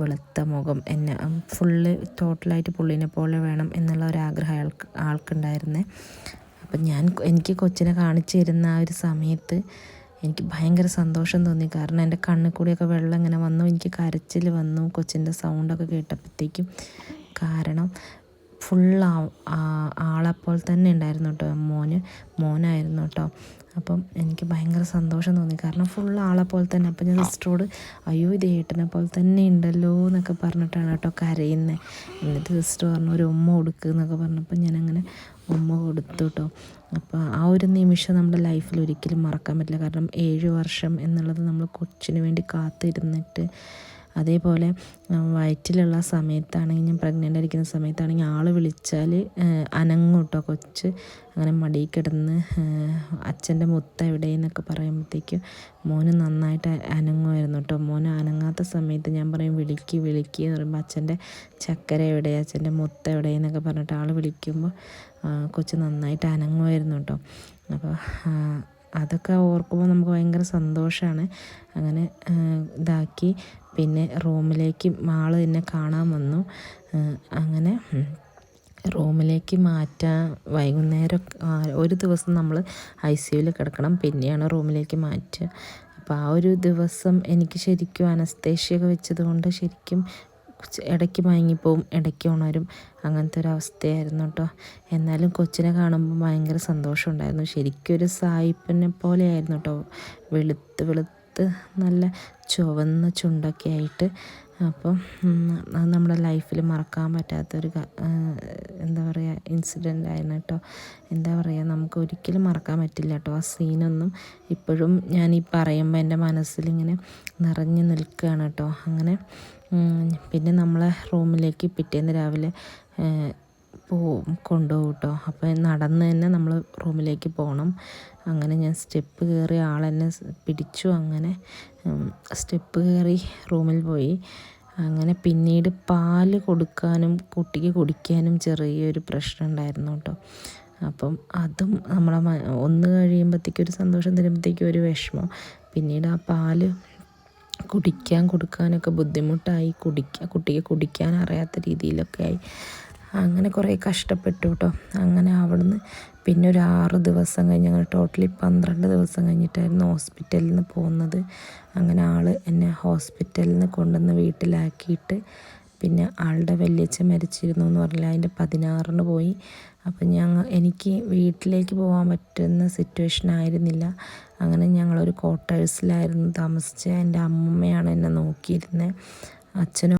വെളുത്ത മുഖം, എന്നെ ഫുള്ള് ടോട്ടലായിട്ട് പുള്ളിനെ പോലെ വേണം എന്നുള്ള ഒരാഗ്രഹം ആൾക്കുണ്ടായിരുന്നേ. അപ്പം എനിക്ക് കൊച്ചിനെ കാണിച്ചു തരുന്ന ആ ഒരു സമയത്ത് എനിക്ക് ഭയങ്കര സന്തോഷം തോന്നി. കാരണം എൻ്റെ കണ്ണിൽ കൂടിയൊക്കെ വെള്ളം ഇങ്ങനെ വന്നു, എനിക്ക് കരച്ചിൽ വന്നു കൊച്ചിൻ്റെ സൗണ്ടൊക്കെ കേട്ടപ്പോഴത്തേക്കും. കാരണം ഫുൾ ആളെപ്പോലെ തന്നെ ഉണ്ടായിരുന്നു കേട്ടോ, മോനായിരുന്നു കേട്ടോ. അപ്പം എനിക്ക് ഭയങ്കര സന്തോഷം തോന്നി, കാരണം ഫുൾ ആളെപ്പോലെ തന്നെ. അപ്പം ഞാൻ സിസ്റ്ററോട് അയ്യോ ഇത് ഏട്ടനെ പോലെ തന്നെ ഉണ്ടല്ലോ എന്നൊക്കെ പറഞ്ഞിട്ടാണ് കേട്ടോ കരയുന്നത്. എന്നിട്ട് സിസ്റ്റർ പറഞ്ഞു ഒരു ഉമ്മ കൊടുക്കുക എന്നൊക്കെ പറഞ്ഞപ്പോൾ ഞാനങ്ങനെ ഉമ്മ കൊടുത്തു കേട്ടോ. അപ്പോൾ ആ ഒരു നിമിഷം നമ്മുടെ ലൈഫിൽ ഒരിക്കലും മറക്കാൻ പറ്റില്ല. കാരണം 7 വർഷം എന്നുള്ളത് നമ്മൾ കൊച്ചിന് വേണ്ടി കാത്തിരുന്നിട്ട്, അതേപോലെ വയറ്റിലുള്ള സമയത്താണെങ്കിൽ, ഞാൻ പ്രഗ്നൻ്റ് ആയിരിക്കുന്ന സമയത്താണെങ്കിൽ ആൾ വിളിച്ചാൽ അനങ്ങും കേട്ടോ കൊച്ച്. അങ്ങനെ മടിയിൽ കിടന്ന് അച്ഛൻ്റെ മുത്ത എവിടെയെന്നൊക്കെ പറയുമ്പോഴത്തേക്കും മോന് നന്നായിട്ട് അനങ്ങുമായിരുന്നു കേട്ടോ. മോന് അനങ്ങാത്ത സമയത്ത് ഞാൻ പറയും വിളിക്ക് എന്ന് പറയുമ്പോൾ അച്ഛൻ്റെ ചക്കര എവിടെ, അച്ഛൻ്റെ മുത്ത എവിടെയെന്നൊക്കെ പറഞ്ഞിട്ട് ആൾ വിളിക്കുമ്പോൾ കൊച്ച് നന്നായിട്ട് അനങ്ങുമായിരുന്നു കേട്ടോ. അപ്പോൾ അതൊക്കെ ഓർക്കുമ്പോൾ നമുക്ക് ഭയങ്കര സന്തോഷമാണ്. അങ്ങനെ ഇതാക്കി പിന്നെ റൂമിലേക്ക് ആൾ എന്നെ കാണാൻ വന്നു. അങ്ങനെ റൂമിലേക്ക് മാറ്റാൻ വൈകുന്നേരം ഒരു ദിവസം നമ്മൾ ICUവിൽ കിടക്കണം, പിന്നെയാണ് റൂമിലേക്ക് മാറ്റുക. അപ്പോൾ ആ ഒരു ദിവസം എനിക്ക് ശരിക്കും അനസ്തേഷ്യയൊക്കെ വെച്ചതുകൊണ്ട് ശരിക്കും ഇടയ്ക്ക് മയങ്ങിപ്പോവും, ഇടയ്ക്ക് ഉണരും, അങ്ങനത്തെ ഒരു അവസ്ഥയായിരുന്നു കേട്ടോ. എന്നാലും കൊച്ചിനെ കാണുമ്പോൾ ഭയങ്കര സന്തോഷമുണ്ടായിരുന്നു. ശരിക്കും ഒരു സായിപ്പിനെ പോലെയായിരുന്നു കേട്ടോ, വെളുത്ത് നല്ല ചുവന്ന ചുണ്ടൊക്കെ ആയിട്ട്. അപ്പം അത് നമ്മുടെ ലൈഫിൽ മറക്കാൻ പറ്റാത്തൊരു എന്താ പറയുക ഇൻസിഡൻ്റ് ആയിരുന്നു കേട്ടോ. എന്താ പറയുക, നമുക്ക് ഒരിക്കലും മറക്കാൻ പറ്റില്ല കേട്ടോ ആ സീനൊന്നും. ഇപ്പോഴും ഞാൻ ഈ പറയുമ്പോൾ എൻ്റെ മനസ്സിലിങ്ങനെ നിറഞ്ഞു നിൽക്കുകയാണ് കേട്ടോ. അങ്ങനെ പിന്നെ നമ്മളെ റൂമിലേക്ക് പിറ്റേന്ന് രാവിലെ കൊണ്ടുപോകും കേട്ടോ. അപ്പോൾ നടന്ന് തന്നെ നമ്മൾ റൂമിലേക്ക് പോകണം. അങ്ങനെ ഞാൻ സ്റ്റെപ്പ് കയറി, ആളെന്നെ പിടിച്ചു. അങ്ങനെ സ്റ്റെപ്പ് കയറി റൂമിൽ പോയി. അങ്ങനെ പിന്നീട് പാല് കൊടുക്കാനും കുട്ടിക്ക് കുടിക്കാനും ചെറിയൊരു പ്രശ്നം ഉണ്ടായിരുന്നു കേട്ടോ. അപ്പം അതും നമ്മളെ ഒന്ന് കഴിയുമ്പോഴത്തേക്കും ഒരു സന്തോഷം തരുമ്പോഴത്തേക്കും ഒരു വിഷമം. പിന്നീട് ആ പാല് കൊടുക്കാനൊക്കെ ബുദ്ധിമുട്ടായി, കുട്ടിക്ക് കുടിക്കാൻ അറിയാത്ത രീതിയിലൊക്കെ ആയി. അങ്ങനെ കുറേ കഷ്ടപ്പെട്ടു കേട്ടോ. അങ്ങനെ അവിടുന്ന് പിന്നെ ഒരു 6 ദിവസം കഴിഞ്ഞ്, അങ്ങനെ ടോട്ടലി 12 ദിവസം കഴിഞ്ഞിട്ടായിരുന്നു ഹോസ്പിറ്റലിൽ നിന്ന് പോകുന്നത്. അങ്ങനെ ആൾ എന്നെ ഹോസ്പിറ്റലിൽ നിന്ന് കൊണ്ടുവന്ന് വീട്ടിലാക്കിയിട്ട്, പിന്നെ ആളുടെ വല്യച്ഛൻ മരിച്ചിരുന്നു എന്ന് പറഞ്ഞില്ല, അതിൻ്റെ 16-ന് പോയി. അപ്പം എനിക്ക് വീട്ടിലേക്ക് പോകാൻ പറ്റുന്ന സിറ്റുവേഷൻ ആയിരുന്നില്ല. അങ്ങനെ ഞങ്ങളൊരു ക്വാർട്ടേഴ്സിലായിരുന്നു താമസിച്ചത്. എൻ്റെ അമ്മമ്മയാണ് എന്നെ നോക്കിയിരുന്നത്. അച്ഛനും